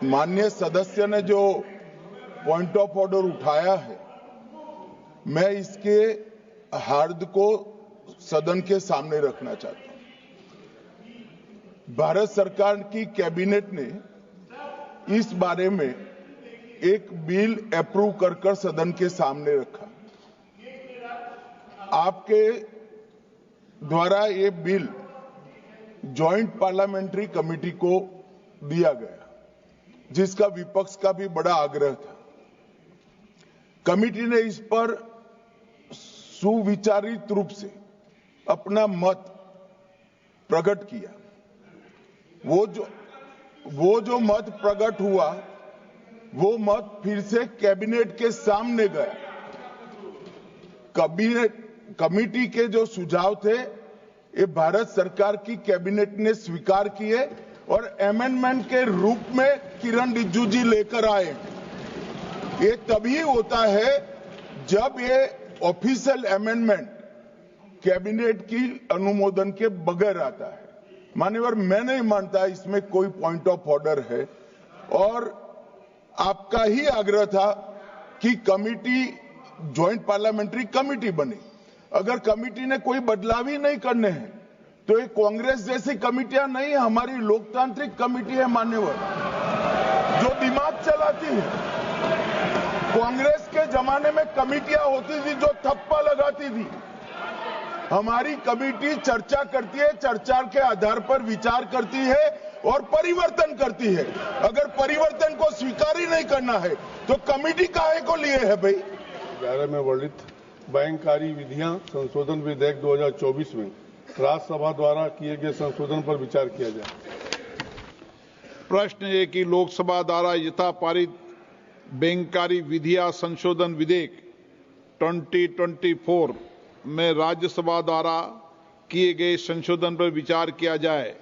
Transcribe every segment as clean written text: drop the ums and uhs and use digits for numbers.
माननीय सदस्य ने जो पॉइंट ऑफ ऑर्डर उठाया है, मैं इसके हार्द को सदन के सामने रखना चाहता हूं। भारत सरकार की कैबिनेट ने इस बारे में एक बिल अप्रूव कर सदन के सामने रखा। आपके द्वारा ये बिल जॉइंट पार्लियामेंट्री कमेटी को दिया गया, जिसका विपक्ष का भी बड़ा आग्रह था। कमेटी ने इस पर सुविचारित रूप से अपना मत प्रकट किया। वो जो मत प्रकट हुआ, वो मत फिर से कैबिनेट के सामने गया। कमेटी के जो सुझाव थे, ये भारत सरकार की कैबिनेट ने स्वीकार किए और अमेंडमेंट के रूप में किरण रिजिजू जी लेकर आए। ये तभी होता है जब ये ऑफिशियल अमेंडमेंट कैबिनेट की अनुमोदन के बगैर आता है। मान्यवर, मैं नहीं मानता इसमें कोई पॉइंट ऑफ ऑर्डर है और आपका ही आग्रह था कि कमेटी जॉइंट पार्लियामेंट्री कमेटी बने। अगर कमेटी ने कोई बदलाव ही नहीं करने हैं तो ये कांग्रेस जैसी कमेटियां नहीं, हमारी लोकतांत्रिक कमेटी है मान्यवर, जो दिमाग चलाती है। कांग्रेस के जमाने में कमेटियां होती थी जो थप्पा लगाती थी। हमारी कमेटी चर्चा करती है, चर्चा के आधार पर विचार करती है और परिवर्तन करती है। अगर परिवर्तन को स्वीकार ही नहीं करना है तो कमेटी काहे को लिए है भाई? 11 में वर्णित बैंककारी विधियां संशोधन विधेयक 2024 में राज्यसभा द्वारा किए गए संशोधन पर विचार किया जाए। प्रश्न है कि लोकसभा द्वारा यथा पारित बैंककारी विधियां संशोधन विधेयक 2024 में राज्यसभा द्वारा किए गए संशोधन पर विचार किया जाए।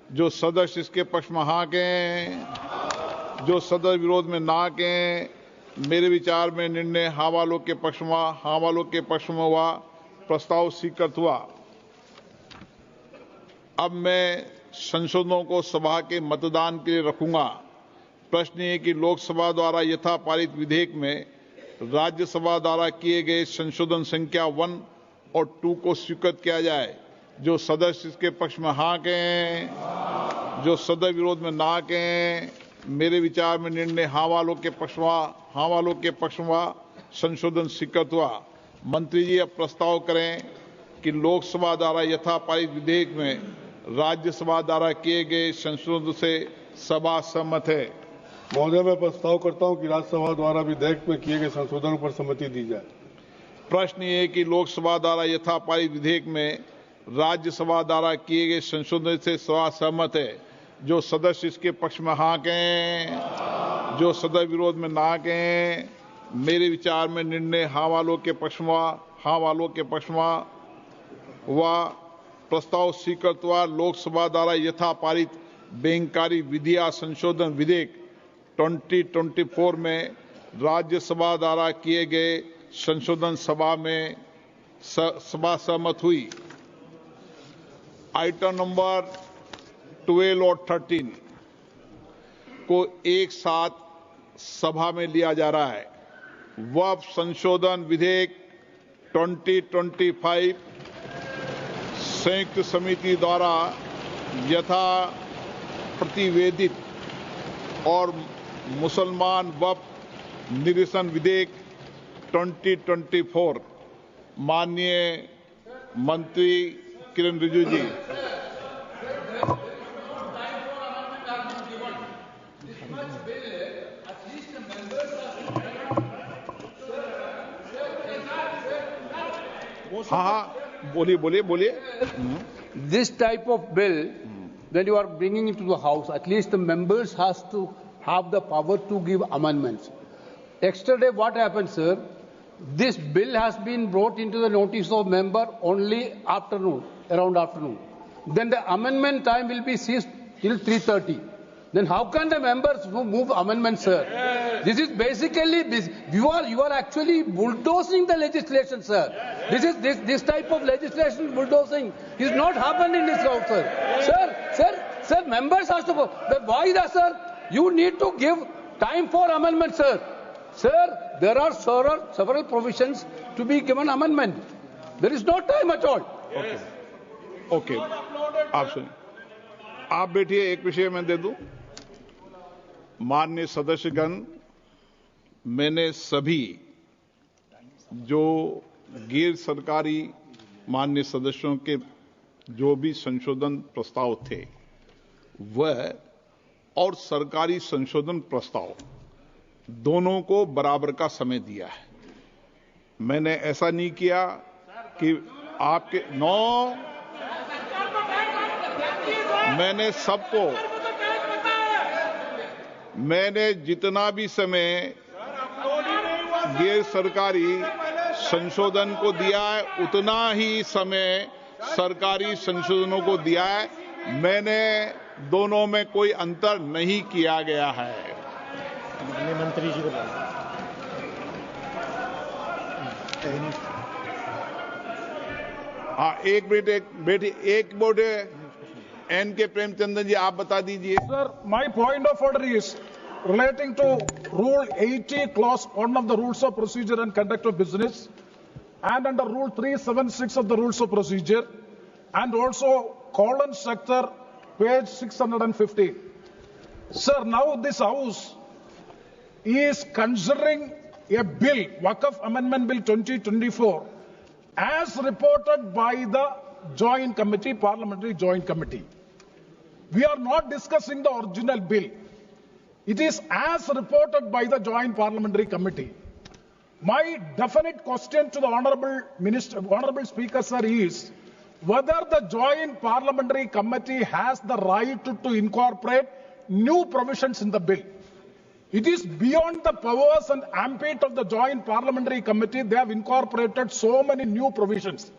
जो सदस्य इसके पक्ष में हाँ कहें, जो सदस्य विरोध में ना कहें। मेरे विचार में निर्णय हाँ वालों के पक्ष में हुआ। प्रस्ताव स्वीकृत हुआ। अब मैं संशोधनों को सभा के मतदान के लिए रखूंगा। प्रश्न है कि लोकसभा द्वारा यथा पारित विधेयक में राज्यसभा द्वारा किए गए संशोधन संख्या 1 और 2 को स्वीकृत किया जाए। जो सदस्य इसके पक्ष में हाँ कहें, जो सदस्य विरोध में ना कहें। मेरे विचार में निर्णय हाँ वालों के पक्ष में संशोधन स्वीकृत हुआ। मंत्री जी अब प्रस्ताव करें कि लोकसभा द्वारा यथा पारित विधेयक में राज्यसभा द्वारा किए गए संशोधन से सभा सहमत है। महोदय, मैं प्रस्ताव करता हूं कि राज्यसभा द्वारा विधेयक में किए गए संशोधनों पर सहमति दी जाए। प्रश्न ये है कि लोकसभा द्वारा यथा पारित विधेयक में राज्यसभा द्वारा किए गए संशोधन से सभा सहमत है। जो सदस्य इसके पक्ष में हाँ कहें, जो सदस्य विरोध में ना कहें। मेरे विचार में निर्णय हाँ वालों के पक्ष में हुआ। प्रस्ताव स्वीकृत हुआ। लोकसभा द्वारा यथा पारित बैंककारी विधियां संशोधन विधेयक 2024 में राज्यसभा द्वारा किए गए संशोधन सभा सहमत हुई। आइटम नंबर 12 और 13 को एक साथ सभा में लिया जा रहा है। वक्फ संशोधन विधेयक 2025 संयुक्त समिति द्वारा यथा प्रतिवेदित और मुसलमान वक्फ निरसन विधेयक 2024। माननीय मंत्री किरण रिजिजू जी। हाँ, बोलिए। This type of bill, when you are bringing it to the House, at least the members has to have the power to give amendments. Yesterday, what happened, sir? This bill has been brought into the notice of member only around afternoon. Then the amendment time will be ceased till 3:30. Then how can the members move amendments, sir? This is basically you are actually bulldozing the legislation, sir. This type of legislation bulldozing is not happened in this house, sir. Sir, members has to. Why the sir? You need to give time for amendment, sir. Sir, there are several provisions to be given amendment. There is no time at all. Okay, आप सुनिए, आप बैठिए, एक विषय मैं दे दूं। माननीय सदस्यगण, मैंने सभी जो गैर सरकारी माननीय सदस्यों के जो भी संशोधन प्रस्ताव थे वह और सरकारी संशोधन प्रस्ताव दोनों को बराबर का समय दिया है। मैंने ऐसा नहीं किया कि आपके मैंने जितना भी समय गैर सरकारी संशोधन को दिया है उतना ही समय सरकारी संशोधनों को दिया है। मैंने दोनों में कोई अंतर नहीं किया गया है। मंत्री जी को हाँ, एक मिनट एन के प्रेमचंद्र जी, आप बता दीजिए। Sir, my point of order is relating to Rule 80, Clause 1 of the Rules of Procedure and Conduct of Business, and under Rule 376 of the Rules of Procedure, and also colon sector, page 615. Sir, now this House is considering a bill, Waqf Amendment Bill 2024, as reported by the Joint Committee, Parliamentary Joint Committee. We are not discussing the original bill. It is as reported by the Joint Parliamentary Committee. My definite question to the Honorable Speaker, sir, is whether the Joint Parliamentary Committee has the right to incorporate new provisions in the bill. It is beyond the powers and ambit of the Joint Parliamentary Committee. They have incorporated so many new provisions.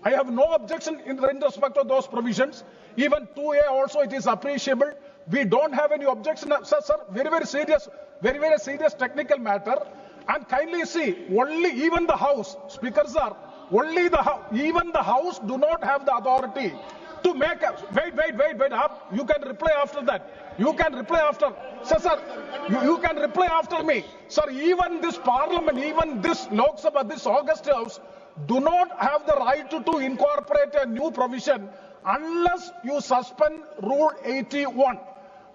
I have no objection in respect of those provisions. Even 2A also, it is appreciable. We don't have any objection. Sir, very serious technical matter. And kindly see, even the House, speakers are, even the House do not have the authority to make wait up. You can reply after that. You can reply after. Sir, you can reply after me. Sir, even this Parliament, even this Lok Sabha, this August House, do not have the right to incorporate a new provision unless you suspend Rule 81.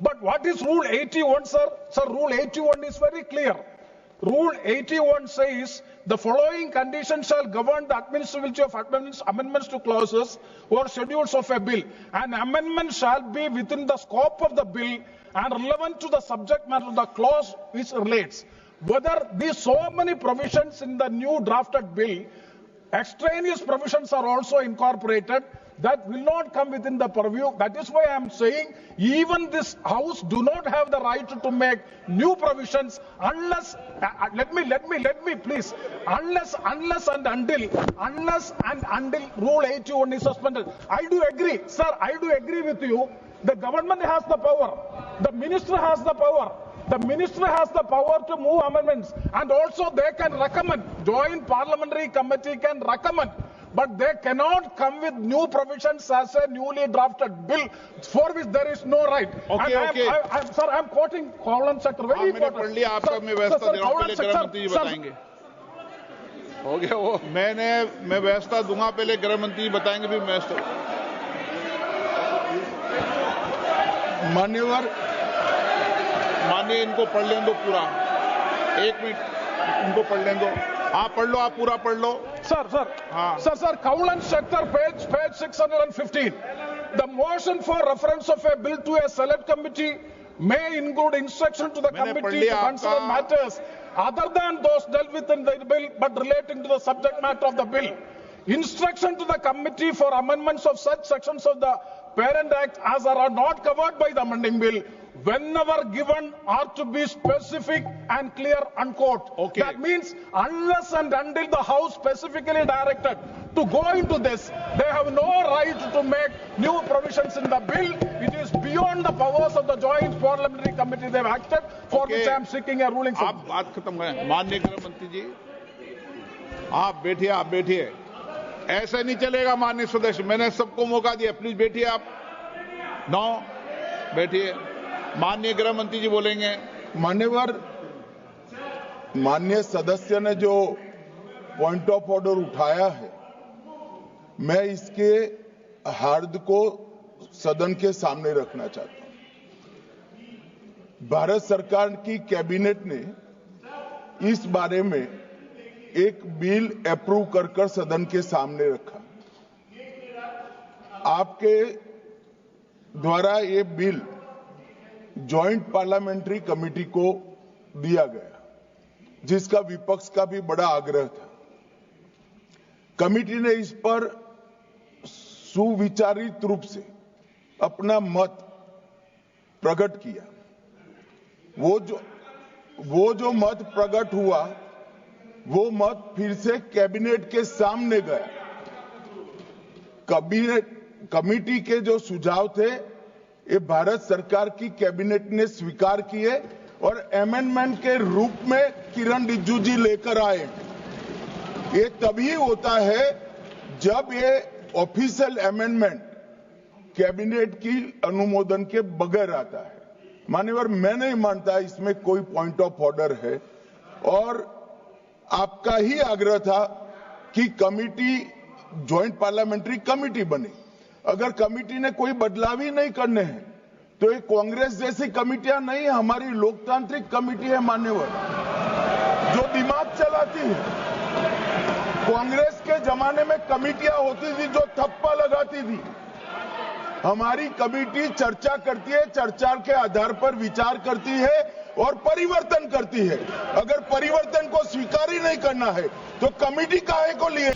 But what is Rule 81, sir? Sir, Rule 81 is very clear. Rule 81 says the following conditions shall govern the administrability of amendments to clauses or schedules of a bill. An amendment shall be within the scope of the bill and relevant to the subject matter of the clause which relates. Whether these so many provisions in the new drafted bill, extraneous provisions are also incorporated, that will not come within the purview. That is why I am saying even this House do not have the right to make new provisions unless, let me please, unless and until Rule 81 is suspended. I do agree, sir, I do agree with you. The government has the power. The minister has the power. The minister has the power to move amendments, and also they can recommend. Joint Parliamentary Committee can recommend, but they cannot come with new provisions as a newly drafted bill for which there is no right. Okay. Sir, I am quoting colon sector. Very important. पढ़ लिया, आपका मैं व्यवस्था दे रहा हूं, पहले गृह मंत्री जी बताएंगे। हो गया वो, मैं व्यवस्था दूंगा, पहले गृह मंत्री बताएंगे, फिर व्यवस्था। माननीय इनको पढ़ लें दो पूरा, एक मिनट इनको पढ़ लें दो। आप पढ़ लो, आप पूरा पढ़ लो। Sir. हाँ। Sir, colon sector, page 615. The motion for reference of a bill to a select committee may include instruction to the committee to consider matters other than those dealt with in the bill but relating to the subject matter of the bill. Instruction to the committee for amendments of such sections of the Parent Act as are not covered by the amending bill, whenever given, are to be specific and clear, unquote. Okay. That means unless and until the House specifically directed to go into this, they have no right to make new provisions in the bill. It is beyond the powers of the Joint Parliamentary Committee they have acted, for which I am seeking a ruling from. आप बात खत्म करें। माननीय गृह मंत्री जी, आप बैठिए। ऐसे नहीं चलेगा माननीय सदस्य, मैंने सबको मौका दिया, प्लीज बैठिए आप। बैठिए। माननीय गृह मंत्री जी बोलेंगे। मान्यवर, माननीय सदस्य ने जो पॉइंट ऑफ ऑर्डर उठाया है, मैं इसके हार्द को सदन के सामने रखना चाहता हूं। भारत सरकार की कैबिनेट ने इस बारे में एक बिल अप्रूव कर सदन के सामने रखा। आपके द्वारा ये बिल जॉइंट पार्लियामेंट्री कमेटी को दिया गया, जिसका विपक्ष का भी बड़ा आग्रह था। कमेटी ने इस पर सुविचारित रूप से अपना मत प्रकट किया। वो जो मत प्रकट हुआ, वो मत फिर से कैबिनेट के सामने गया। कमेटी के जो सुझाव थे, ये भारत सरकार की कैबिनेट ने स्वीकार किए और अमेंडमेंट के रूप में किरण रिजिजू जी लेकर आए। ये तभी होता है जब ये ऑफिशियल अमेंडमेंट कैबिनेट की अनुमोदन के बगैर आता है। मान्यवर, मैं नहीं मानता इसमें कोई पॉइंट ऑफ ऑर्डर है और आपका ही आग्रह था कि कमेटी जॉइंट पार्लियामेंट्री कमेटी बने। अगर कमेटी ने कोई बदलाव ही नहीं करने हैं तो ये कांग्रेस जैसी कमेटियां नहीं, हमारी लोकतांत्रिक कमेटी है मान्यवर, जो दिमाग चलाती है। कांग्रेस के जमाने में कमेटियां होती थी जो थप्पा लगाती थी। हमारी कमेटी चर्चा करती है, चर्चा के आधार पर विचार करती है और परिवर्तन करती है। अगर परिवर्तन को स्वीकार ही नहीं करना है तो कमेटी काहे को लिए?